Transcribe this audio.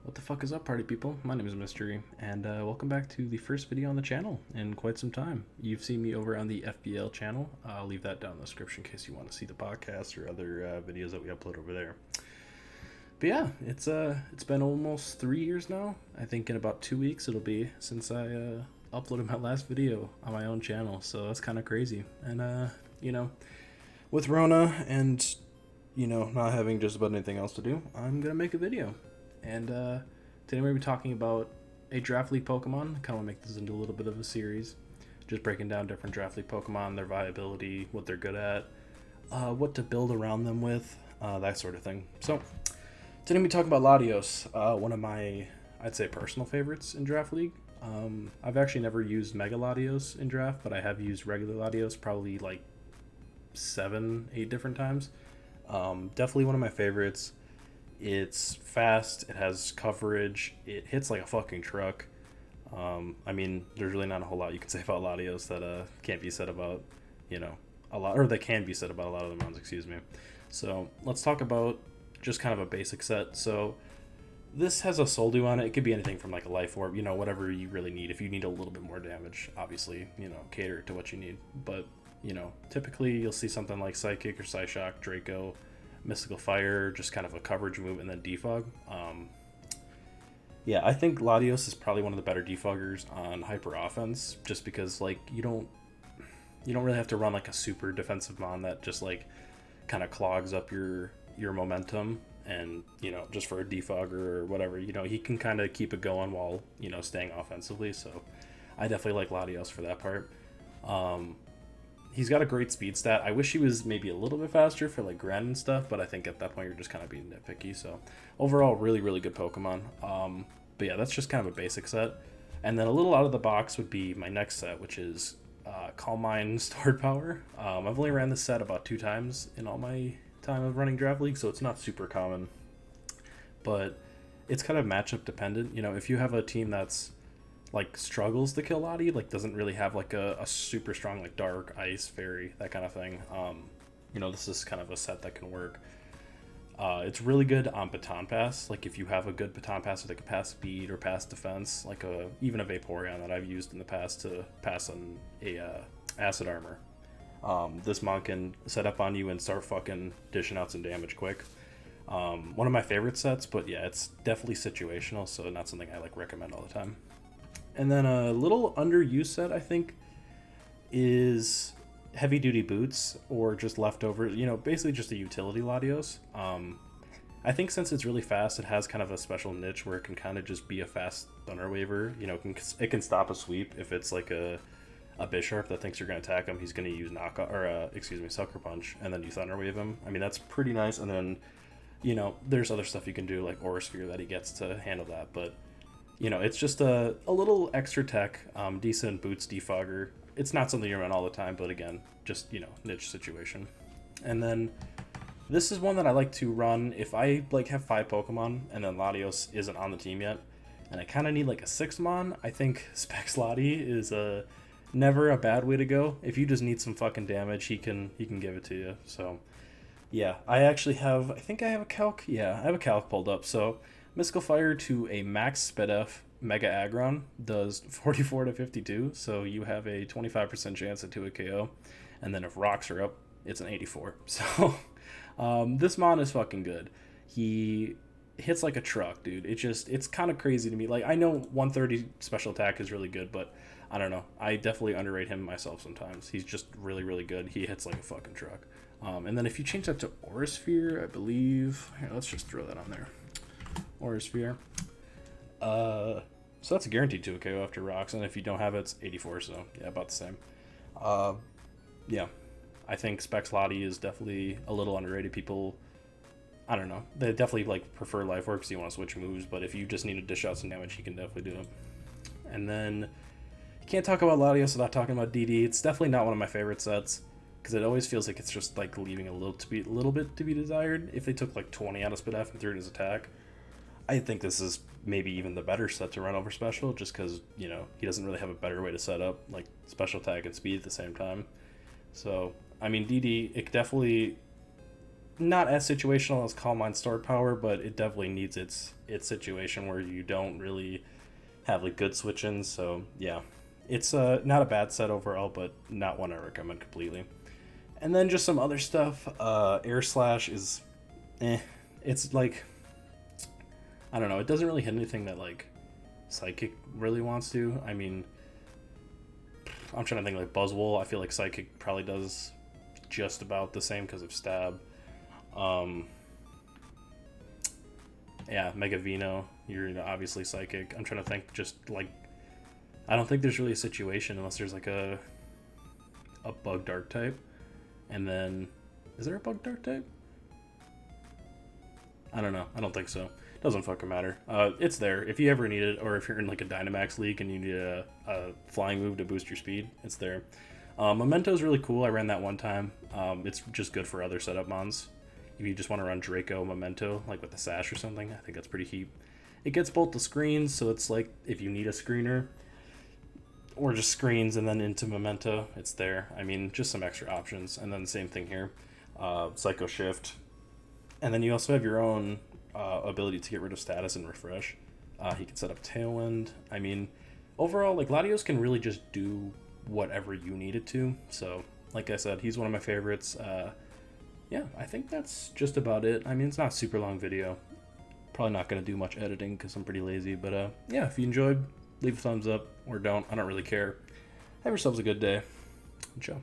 What the fuck is up, party people? My name is Mystery, and welcome back to the first video on the channel in quite some time. You've seen me over on the FBL channel. I'll leave that down in the description in case you want to see the podcast or other videos that we upload over there. But yeah, it's been almost 3 years now. I think in about 2 weeks it'll be since I uploaded my last video on my own channel, so that's kind of crazy. And with Rona and not having just about anything else to do, I'm gonna make a video. And today we're going to be talking about a Draft League Pokemon. I kind of want to make this into a little bit of a series. Just breaking down different Draft League Pokemon, their viability, what they're good at, what to build around them with, that sort of thing. So, today we're talking about Latios, one of my, I'd say, personal favorites in Draft League. I've actually never used Mega Latios in Draft, but I have used regular Latios probably like 7-8 different times. Definitely one of my favorites. It's fast, it has coverage, it hits like a fucking truck. There's really not a whole lot you can say about Latios that can't be said about, a lot, or that can be said about a lot of the mons, excuse me. So let's talk about just kind of a basic set. So this has a Soldew on it. It could be anything from like a Life Orb, whatever you really need. If you need a little bit more damage, obviously, cater to what you need. But, typically you'll see something like Psychic or Psyshock, Draco, Mystical Fire, just kind of a coverage move, and then Defog. I think Latios is probably one of the better defoggers on hyper offense, just because like you don't really have to run like a super defensive mon that just like kind of clogs up your momentum, and just for a defogger or whatever, he can kind of keep it going while staying offensively. So I definitely like Latios for that part. He's got a great speed stat. I wish he was maybe a little bit faster for like Gren and stuff, but I think at that point you're just kind of being nitpicky. So overall, really, really good Pokemon. But yeah, that's just kind of a basic set. And then a little out of the box would be my next set, which is Calm Mind Stored Power. I've only ran this set about 2 times in all my time of running Draft League, so it's not super common. But it's kind of matchup dependent. If you have a team that's like struggles to kill Lottie, like doesn't really have like a super strong like dark, ice, fairy, that kind of thing, this is kind of a set that can work. It's really good on baton pass. Like if you have a good baton passer that can pass speed or pass defense, like even a Vaporeon that I've used in the past to pass on a acid armor, this mon can set up on you and start fucking dishing out some damage quick. One of my favorite sets, but yeah, it's definitely situational, so not something I like recommend all the time. And then a little underused set, I think, is Heavy Duty Boots, or just leftover, basically just a utility Latios. I think since it's really fast, it has kind of a special niche where it can kind of just be a fast Thunder Waver. It can stop a sweep if it's like a Bisharp that thinks you're going to attack him. He's going to use Sucker Punch, and then you Thunder Wave him. I mean, that's pretty nice. And then, there's other stuff you can do, like Aura Sphere, that he gets to handle that. But it's just a little extra tech, decent boots defogger. It's not something you run all the time, but again, just, niche situation. And then this is one that I like to run if I like have 5 Pokemon and then Latios isn't on the team yet, and I kind of need like a 6th mon. I think Spec Lottie is never a bad way to go. If you just need some fucking damage, he can give it to you. So yeah, I actually have, I think I have a calc. Yeah, I have a calc pulled up. So Mystical Fire to a max SpedF Mega Aggron does 44 to 52, so you have a 25% chance into a KO. And then if rocks are up, it's an 84. So this mon is fucking good. He hits like a truck, dude. It's kind of crazy to me. Like, I know 130 special attack is really good, but I don't know. I definitely underrate him myself sometimes. He's just really, really good. He hits like a fucking truck. And then if you change that to Aura Sphere, I believe... Here, let's just throw that on there. Aura Sphere. So that's a guaranteed to a KO after rocks, and if you don't have it, it's 84, so yeah, about the same. Yeah, I think Spec Lottie is definitely a little underrated. People, I don't know, they definitely like prefer Life Orb because you want to switch moves, but if you just need to dish out some damage, you can definitely do it. And then you can't talk about Latios without talking about DD. It's definitely not one of my favorite sets, because it always feels like it's just like leaving a little bit to be desired. If they took like 20 out of SpedF and threw it in his attack, I think this is maybe even the better set to run over special, just because, he doesn't really have a better way to set up like special attack and speed at the same time. So, I mean, DD, it definitely not as situational as Calm Mind Stored Power, but it definitely needs its situation where you don't really have like good switch-ins. So yeah, it's not a bad set overall, but not one I recommend completely. And then just some other stuff. Air Slash is, it's like, I don't know. It doesn't really hit anything that like Psychic really wants to. I mean, I'm trying to think like Buzzwole. I feel like Psychic probably does just about the same because of Stab. Yeah, Mega Vino. You're obviously Psychic. I'm trying to think. Just like, I don't think there's really a situation unless there's like a Bug Dark type. And then, is there a Bug Dark type? I don't know. I don't think so. Doesn't fucking matter. It's there if you ever need it, or if you're in like a Dynamax league and you need a flying move to boost your speed. It's there. Memento is really cool. I ran that one time. It's just good for other setup mons. If you just want to run Draco Memento, like with the Sash or something, I think that's pretty heap. It gets both the screens, so it's like if you need a screener, or just screens and then into Memento, it's there. I mean, just some extra options. And then the same thing here. Psycho Shift. And then you also have your own ability to get rid of status and refresh. He can set up Tailwind. I mean, overall, like, Latios can really just do whatever you need it to. So, like I said, he's one of my favorites. Yeah, I think that's just about it. I mean, it's not a super long video. Probably not going to do much editing because I'm pretty lazy. But, yeah, if you enjoyed, leave a thumbs up or don't. I don't really care. Have yourselves a good day. Ciao.